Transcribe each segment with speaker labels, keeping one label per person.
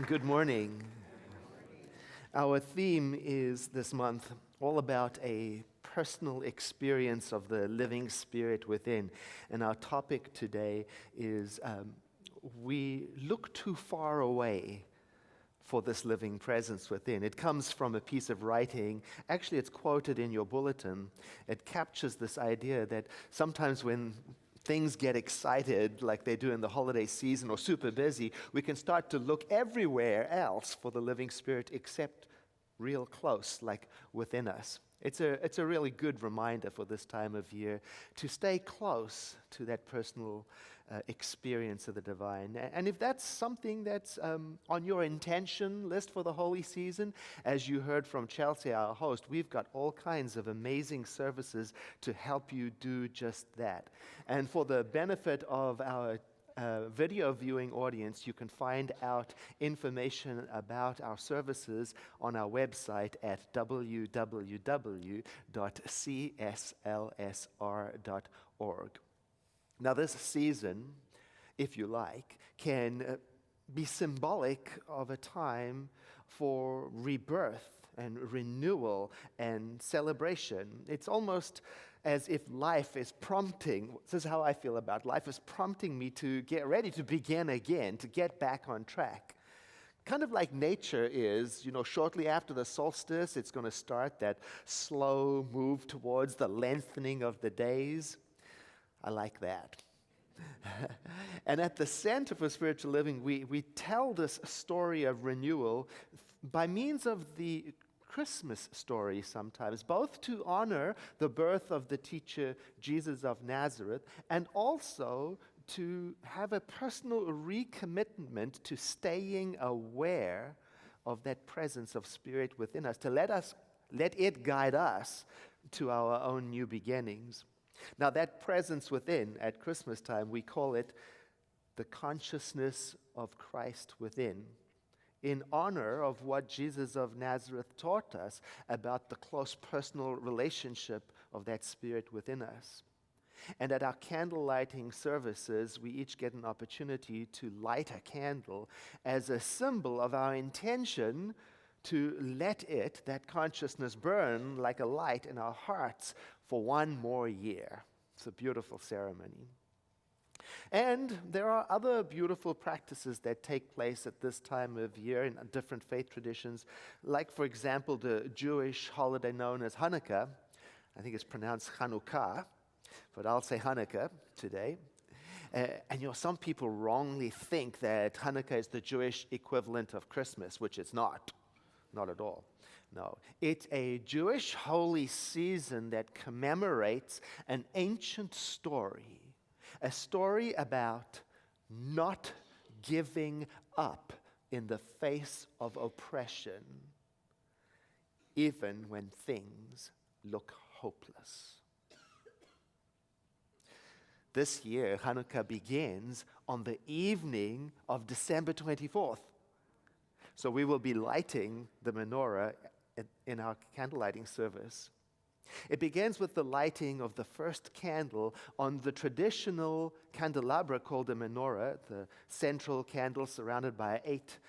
Speaker 1: Good morning. Our theme is this month all about a personal experience of the living spirit within. And our topic today is we look too far away for this living presence within. It comes from a piece of writing. Actually, it's quoted in your bulletin. It captures this idea that sometimes when things get excited like they do in the holiday season or super busy, we can start to look everywhere else for the living spirit except real close, like within us. It's a really good reminder for this time of year to stay close to that personal experience of the divine. And if that's something that's on your intention list for the holy season, as you heard from Chelsea, our host, we've got all kinds of amazing services to help you do just that. And for the benefit of our video viewing audience, you can find out information about our services on our website at www.cslsr.org. Now, this season, if you like, can be symbolic of a time for rebirth and renewal and celebration. It's almost as if life is prompting, this is how I feel about life, is prompting me to get ready to begin again, to get back on track. Kind of like nature is, shortly after the solstice, it's going to start that slow move towards the lengthening of the days. I like that. And at the center for spiritual living, we tell this story of renewal by means of the Christmas story sometimes, both to honor the birth of the teacher Jesus of Nazareth and also to have a personal recommitment to staying aware of that presence of spirit within us, to let it guide us to our own new beginnings. Now, that presence within, at Christmas time, we call it the consciousness of Christ within, in honor of what Jesus of Nazareth taught us about the close personal relationship of that spirit within us. And at our candle lighting services, we each get an opportunity to light a candle as a symbol of our intention to let that consciousness, burn like a light in our hearts for one more year. It's a beautiful ceremony. And there are other beautiful practices that take place at this time of year in different faith traditions, like, for example, the Jewish holiday known as Hanukkah. I think it's pronounced Hanukkah, but I'll say Hanukkah today. And some people wrongly think that Hanukkah is the Jewish equivalent of Christmas, which it's not. Not at all. No. It's a Jewish holy season that commemorates an ancient story, a story about not giving up in the face of oppression, even when things look hopeless. This year, Hanukkah begins on the evening of December 24th. So we will be lighting the menorah in our candle lighting service. It begins with the lighting of the first candle on the traditional candelabra called a menorah, the central candle surrounded by 8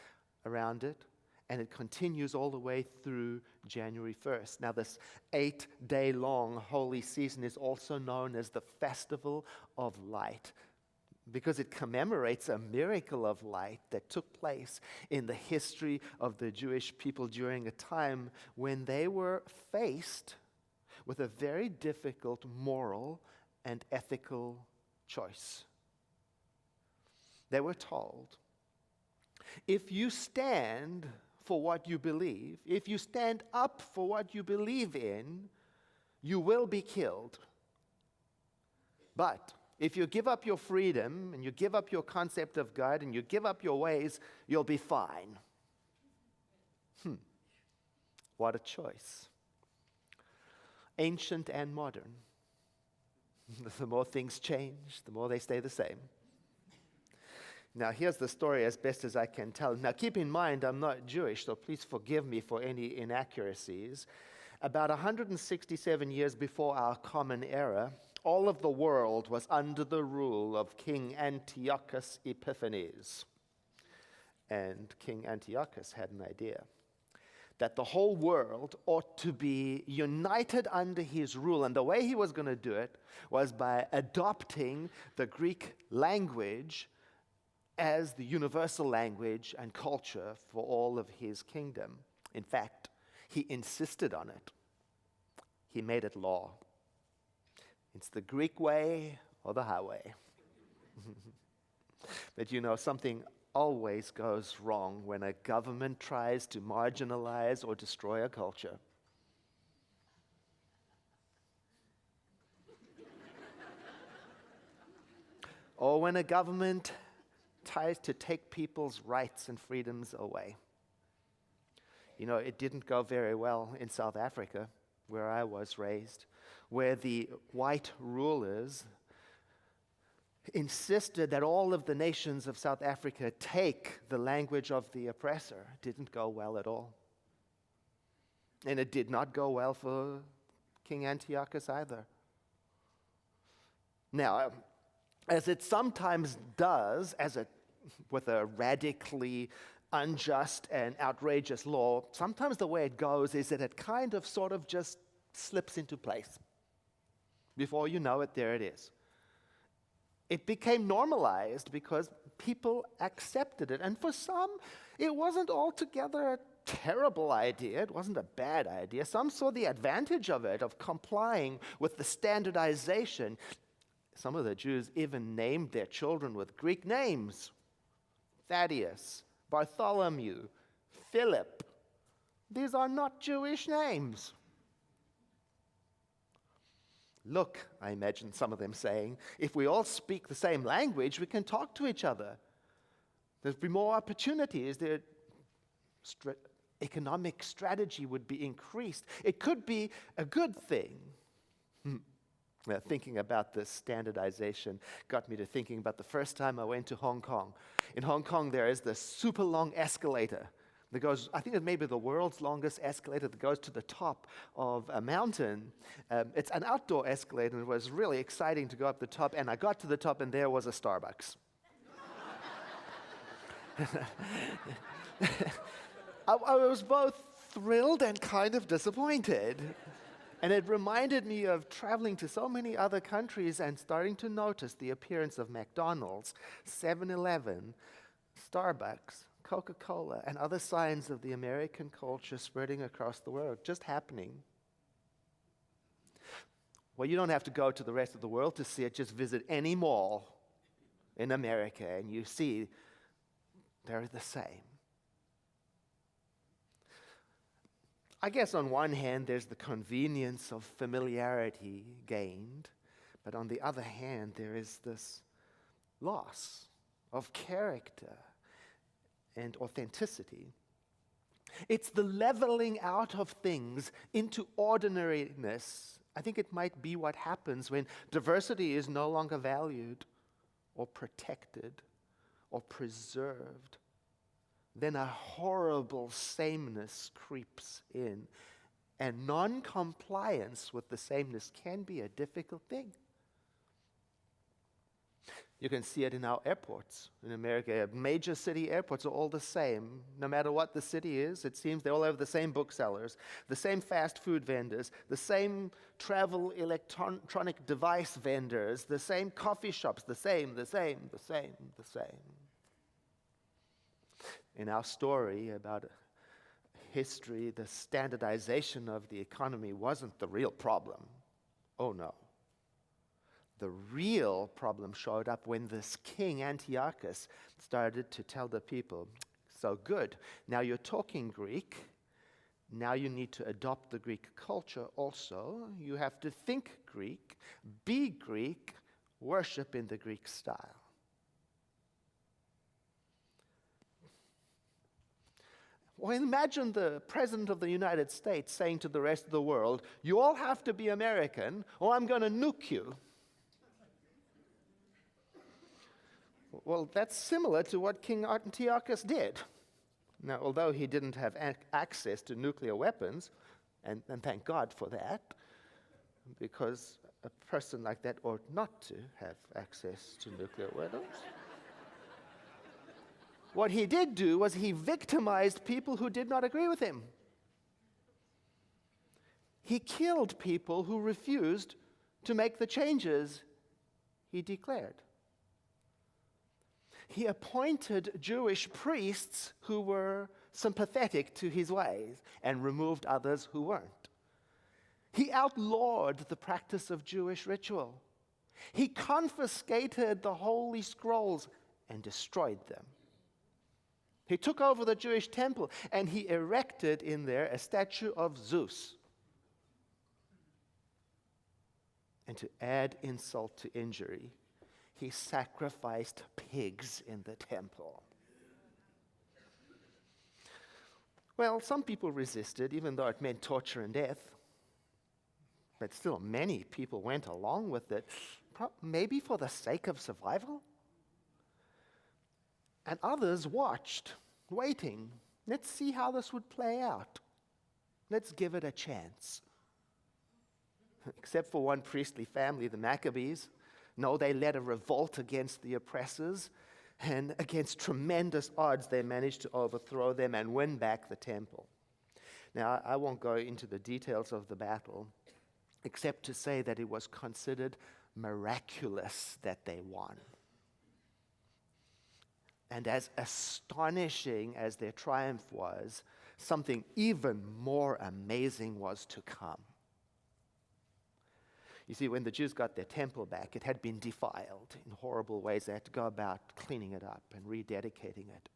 Speaker 1: around it, and it continues all the way through January 1st. Now, this 8-day-long holy season is also known as the Festival of Light, because it commemorates a miracle of light that took place in the history of the Jewish people during a time when they were faced with a very difficult moral and ethical choice. They were told, if you stand for what you believe, if you stand up for what you believe in, you will be killed. But if you give up your freedom and you give up your concept of God and you give up your ways, you'll be fine. What a choice. Ancient and modern. The more things change, the more they stay the same. Now, here's the story as best as I can tell. Now, keep in mind, I'm not Jewish, so please forgive me for any inaccuracies. About 167 years before our common era, all of the world was under the rule of King Antiochus Epiphanes. And King Antiochus had an idea that the whole world ought to be united under his rule. And the way he was going to do it was by adopting the Greek language as the universal language and culture for all of his kingdom. In fact, he insisted on it. He made it law. It's the Greek way or the highway. But something always goes wrong when a government tries to marginalize or destroy a culture. Or when a government tries to take people's rights and freedoms away. It didn't go very well in South Africa, where I was raised, where the white rulers insisted that all of the nations of South Africa take the language of the oppressor. It didn't go well at all. And it did not go well for King Antiochus either. Now, as it sometimes does, with a radically unjust and outrageous law, sometimes the way it goes is that it kind of sort of just slips into place. Before you know it, there it is. It became normalized because people accepted it. And for some, it wasn't altogether a terrible idea. It wasn't a bad idea. Some saw the advantage of it, of complying with the standardization. Some of the Jews even named their children with Greek names. Thaddeus, Bartholomew, Philip. These are not Jewish names. Look, I imagine some of them saying, if we all speak the same language, we can talk to each other. There'd be more opportunities. Economic strategy would be increased. It could be a good thing. Thinking about this standardization got me to thinking about the first time I went to Hong Kong. In Hong Kong, there is this super long escalator that goes, I think it may be the world's longest escalator that goes to the top of a mountain. It's an outdoor escalator, and it was really exciting to go up the top, and I got to the top, and there was a Starbucks. I was both thrilled and kind of disappointed. And it reminded me of traveling to so many other countries and starting to notice the appearance of McDonald's, 7-Eleven, Starbucks, Coca-Cola, and other signs of the American culture spreading across the world, just happening. Well, you don't have to go to the rest of the world to see it. Just visit any mall in America, and you see they're the same. I guess on one hand, there's the convenience of familiarity gained, but on the other hand, there is this loss of character and authenticity. It's the leveling out of things into ordinariness. I think it might be what happens when diversity is no longer valued or protected or preserved. Then a horrible sameness creeps in, and non-compliance with the sameness can be a difficult thing. You can see it in our airports in America. Major city airports are all the same. No matter what the city is, it seems they all have the same booksellers, the same fast food vendors, the same travel electronic device vendors, the same coffee shops, the same. In our story about history, the standardization of the economy wasn't the real problem. Oh no. The real problem showed up when this king, Antiochus, started to tell the people, so good, now you're talking Greek, now you need to adopt the Greek culture also. You have to think Greek, be Greek, worship in the Greek style. Well, imagine the President of the United States saying to the rest of the world, you all have to be American or I'm going to nuke you. Well, that's similar to what King Antiochus did. Now, although he didn't have access to nuclear weapons, and thank God for that, because a person like that ought not to have access to nuclear weapons. what he did do was he victimized people who did not agree with him. He killed people who refused to make the changes he declared. He appointed Jewish priests who were sympathetic to his ways and removed others who weren't. He outlawed the practice of Jewish ritual. He confiscated the holy scrolls and destroyed them. He took over the Jewish temple and he erected in there a statue of Zeus. And to add insult to injury, he sacrificed pigs in the temple. Well, some people resisted, even though it meant torture and death. But still, many people went along with it, maybe for the sake of survival. And others watched, waiting. Let's see how this would play out. Let's give it a chance. Except for one priestly family, the Maccabees. No, they led a revolt against the oppressors, and against tremendous odds, they managed to overthrow them and win back the temple. Now, I won't go into the details of the battle, except to say that it was considered miraculous that they won. And as astonishing as their triumph was, something even more amazing was to come. You see, when the Jews got their temple back, it had been defiled in horrible ways. They had to go about cleaning it up and rededicating it.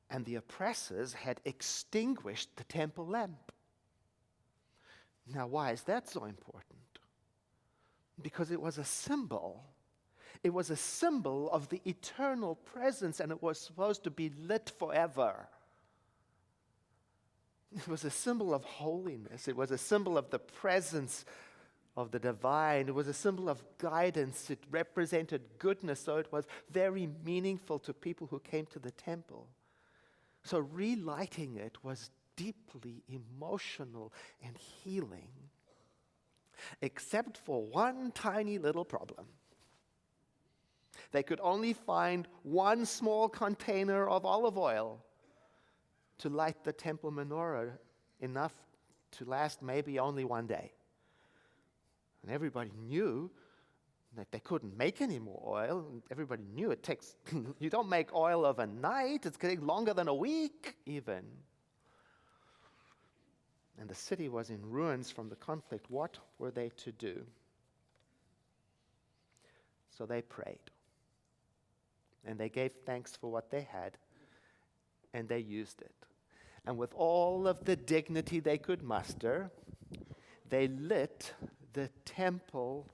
Speaker 1: And the oppressors had extinguished the temple lamp. Now, why is that so important? Because it was a symbol. It was a symbol of the eternal presence, and it was supposed to be lit forever. It was a symbol of holiness. It was a symbol of the presence of the divine. It was a symbol of guidance. It represented goodness, so it was very meaningful to people who came to the temple. So relighting it was deeply emotional and healing, except for one tiny little problem. They could only find one small container of olive oil to light the temple menorah, enough to last maybe only one day. And everybody knew that they couldn't make any more oil. Everybody knew it takes, you don't make oil overnight. It's going to take longer than a week even. And the city was in ruins from the conflict. What were they to do? So they prayed. And they gave thanks for what they had. And they used it. And with all of the dignity they could muster, they lit the temple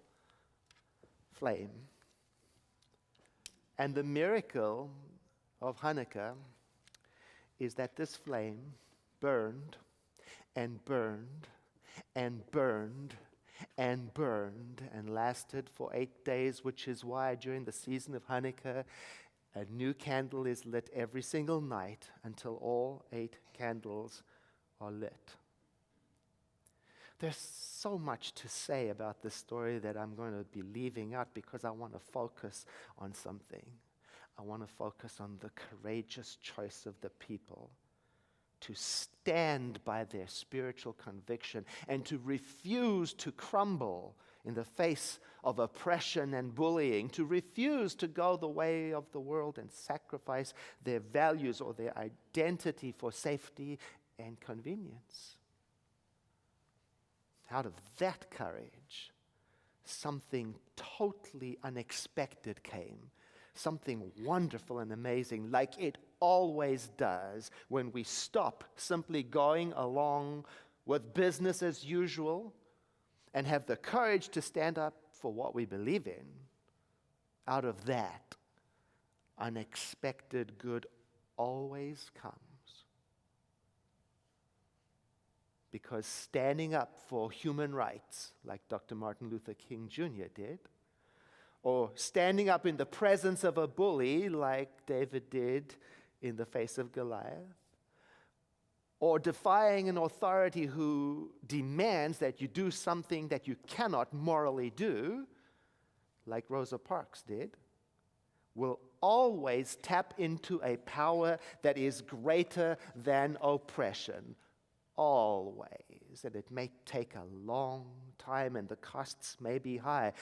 Speaker 1: flame. And the miracle of Hanukkah is that this flame burned and burned and burned and burned and lasted for 8 days, which is why during the season of Hanukkah, a new candle is lit every single night until all 8 candles are lit. There's so much to say about this story that I'm going to be leaving out because I want to focus on something. I want to focus on the courageous choice of the people to stand by their spiritual conviction and to refuse to crumble in the face of oppression and bullying, to refuse to go the way of the world and sacrifice their values or their identity for safety and convenience. Out of that courage, something totally unexpected came. Something wonderful and amazing, like it always does when we stop simply going along with business as usual and have the courage to stand up for what we believe in. Out of that, unexpected good always comes. Because standing up for human rights, like Dr. Martin Luther King Jr. did, or standing up in the presence of a bully, like David did in the face of Goliath, or defying an authority who demands that you do something that you cannot morally do, like Rosa Parks did, will always tap into a power that is greater than oppression. Always. And it may take a long time and the costs may be high.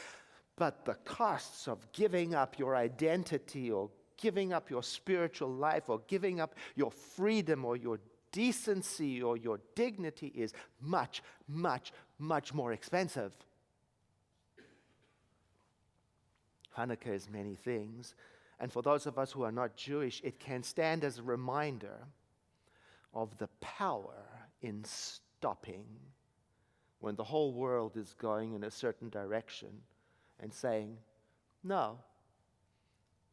Speaker 1: But the costs of giving up your identity or giving up your spiritual life or giving up your freedom or your decency or your dignity is much, much, much more expensive. Hanukkah is many things. And for those of us who are not Jewish, it can stand as a reminder of the power in stopping when the whole world is going in a certain direction and saying, no,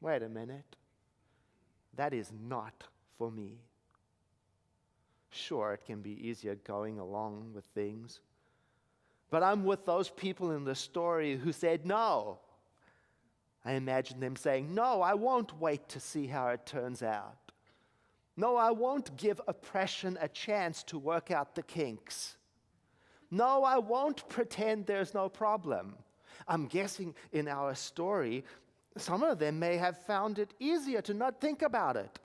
Speaker 1: wait a minute, that is not for me. Sure, it can be easier going along with things, but I'm with those people in the story who said no. I imagine them saying, no, I won't wait to see how it turns out. No, I won't give oppression a chance to work out the kinks. No, I won't pretend there's no problem. I'm guessing in our story, some of them may have found it easier to not think about it.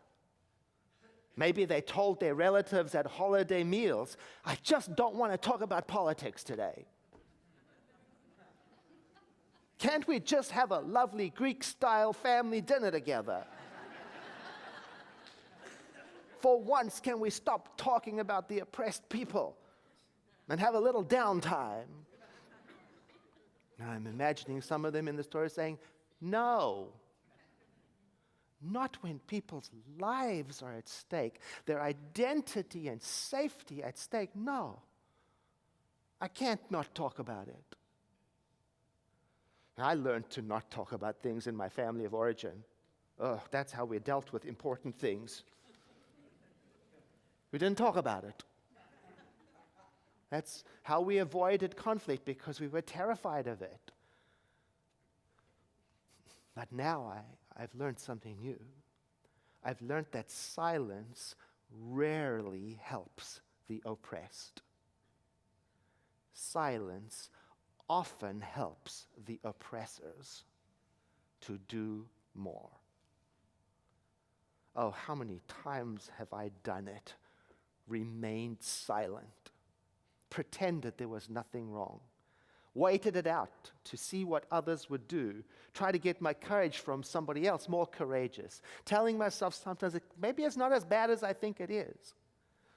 Speaker 1: Maybe they told their relatives at holiday meals, I just don't want to talk about politics today. Can't we just have a lovely Greek-style family dinner together? For once, can we stop talking about the oppressed people and have a little downtime? Now I'm imagining some of them in the story saying, no. Not when people's lives are at stake, their identity and safety at stake. No. I can't not talk about it. I learned to not talk about things in my family of origin. That's how we dealt with important things. We didn't talk about it. That's how we avoided conflict because we were terrified of it. But now I've learned something new. I've learned that silence rarely helps the oppressed. Silence often helps the oppressors to do more. Oh, how many times have I done it? Remained silent, pretended there was nothing wrong, waited it out to see what others would do, try to get my courage from somebody else more courageous, telling myself sometimes maybe it's not as bad as I think it is.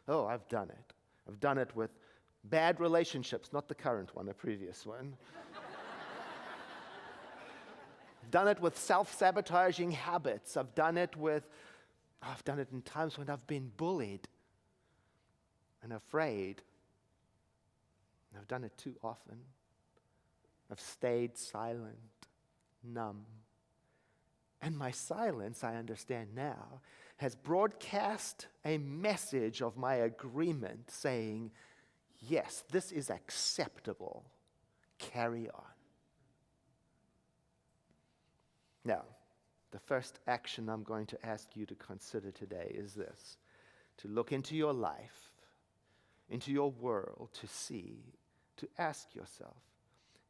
Speaker 1: Oh, I've done it. I've done it with bad relationships, not the current one, a previous one. I've done it with self-sabotaging habits. I've done it in times when I've been bullied and afraid. I've done it too often. I've stayed silent, numb. And my silence, I understand now, has broadcast a message of my agreement saying, yes, this is acceptable. Carry on. Now, the first action I'm going to ask you to consider today is this: to look into your life, into your world, to ask yourself,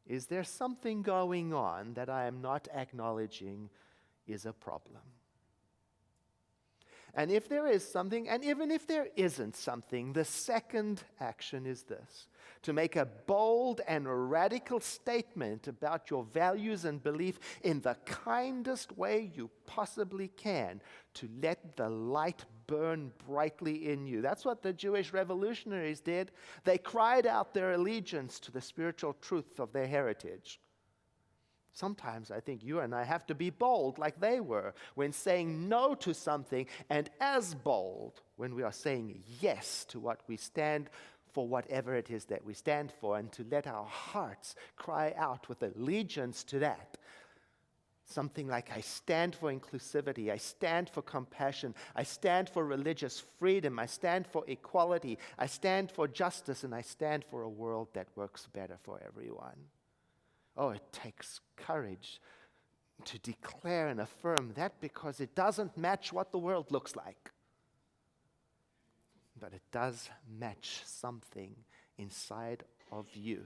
Speaker 1: is there something going on that I am not acknowledging is a problem? And if there is something, and even if there isn't something, the second action is this: to make a bold and radical statement about your values and belief in the kindest way you possibly can, to let the light burn brightly in you. That's what the Jewish revolutionaries did. They cried out their allegiance to the spiritual truth of their heritage. Sometimes I think you and I have to be bold like they were when saying no to something, and as bold when we are saying yes to what we stand for, whatever it is that we stand for, and to let our hearts cry out with allegiance to that. Something like, I stand for inclusivity, I stand for compassion, I stand for religious freedom, I stand for equality, I stand for justice, and I stand for a world that works better for everyone. Oh, it takes courage to declare and affirm that, because it doesn't match what the world looks like. But it does match something inside of you,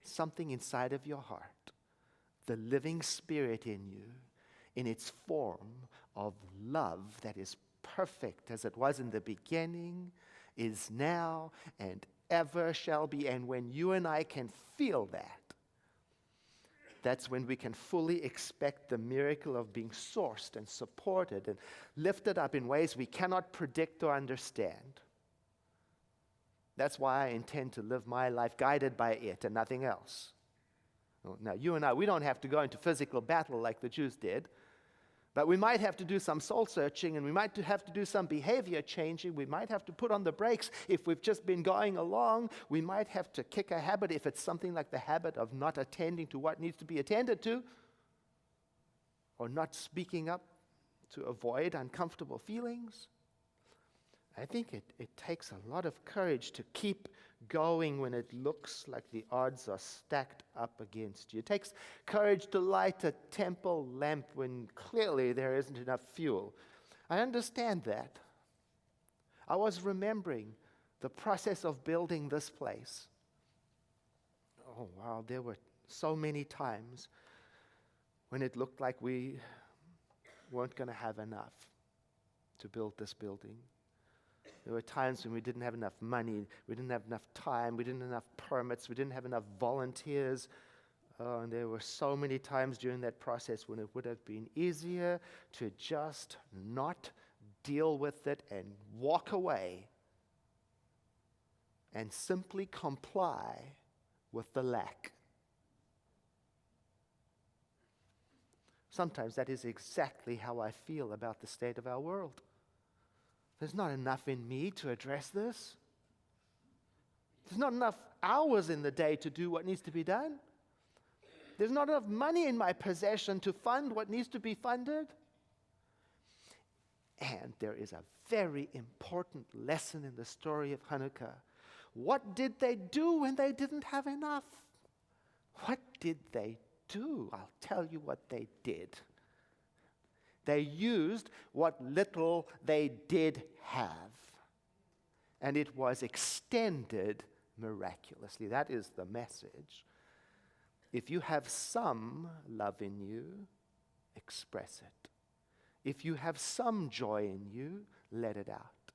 Speaker 1: something inside of your heart. The living spirit in you in its form of love that is perfect as it was in the beginning, is now, and ever shall be. And when you and I can feel that, that's when we can fully expect the miracle of being sourced and supported and lifted up in ways we cannot predict or understand. That's why I intend to live my life guided by it and nothing else. Now, you and I, we don't have to go into physical battle like the Jews did, but we might have to do some soul searching, and we might have to do some behavior changing. We might have to put on the brakes if we've just been going along. We might have to kick a habit if it's something like the habit of not attending to what needs to be attended to, or not speaking up to avoid uncomfortable feelings. I think it takes a lot of courage to keep going when it looks like the odds are stacked up against you. It takes courage to light a temple lamp when clearly there isn't enough fuel. I understand that. I was remembering the process of building this place. Oh, wow, there were so many times when it looked like we weren't going to have enough to build this building. There were times when we didn't have enough money, we didn't have enough time, we didn't have enough permits, we didn't have enough volunteers. And there were so many times during that process when it would have been easier to just not deal with it and walk away and simply comply with the lack. Sometimes that is exactly how I feel about the state of our world. There's not enough in me to address this. There's not enough hours in the day to do what needs to be done. There's not enough money in my possession to fund what needs to be funded. And there is a very important lesson in the story of Hanukkah. What did they do when they didn't have enough? What did they do? I'll tell you what they did. They used what little they did have, and it was extended miraculously. That is the message. If you have some love in you, express it. If you have some joy in you, let it out.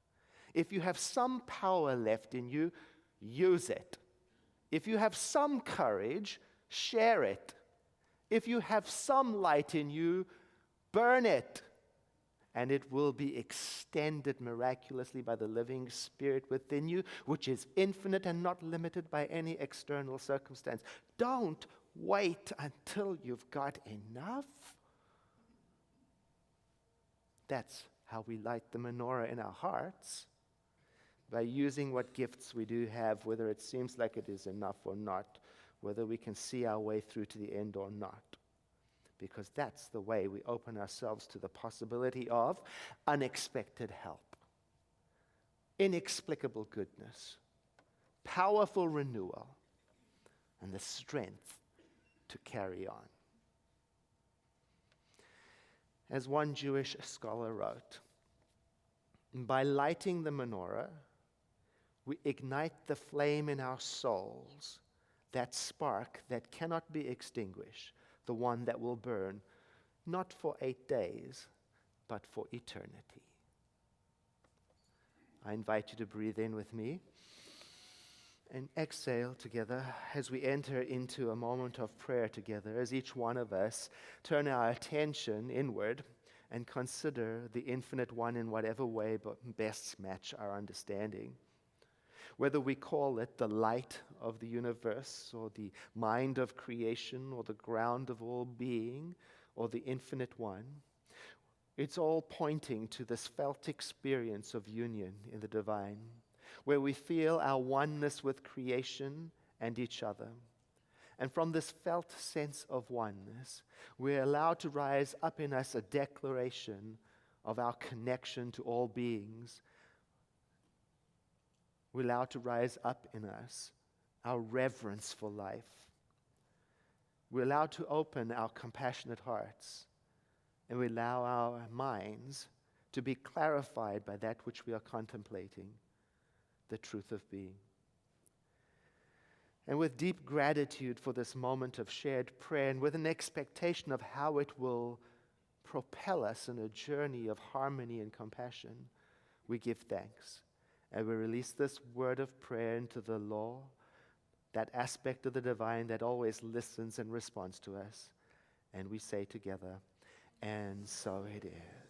Speaker 1: If you have some power left in you, use it. If you have some courage, share it. If you have some light in you, burn it, and it will be extended miraculously by the living Spirit within you, which is infinite and not limited by any external circumstance. Don't wait until you've got enough. That's how we light the menorah in our hearts, by using what gifts we do have, whether it seems like it is enough or not, whether we can see our way through to the end or not. Because that's the way we open ourselves to the possibility of unexpected help, inexplicable goodness, powerful renewal, and the strength to carry on. As one Jewish scholar wrote, by lighting the menorah, we ignite the flame in our souls, that spark that cannot be extinguished, the one that will burn, not for 8 days, but for eternity. I invite you to breathe in with me and exhale together as we enter into a moment of prayer together, as each one of us turn our attention inward and consider the infinite one in whatever way best match our understanding. Whether we call it the light of the universe, or the mind of creation, or the ground of all being, or the infinite one, it's all pointing to this felt experience of union in the divine, where we feel our oneness with creation and each other. And from this felt sense of oneness, we're allowed to rise up in us a declaration of our connection to all beings. We're allowed to rise up in us our reverence for life. We're allowed to open our compassionate hearts, and we allow our minds to be clarified by that which we are contemplating, the truth of being. And with deep gratitude for this moment of shared prayer, and with an expectation of how it will propel us on a journey of harmony and compassion, we give thanks. And we release this word of prayer into the law, that aspect of the divine that always listens and responds to us. And we say together, and so it is.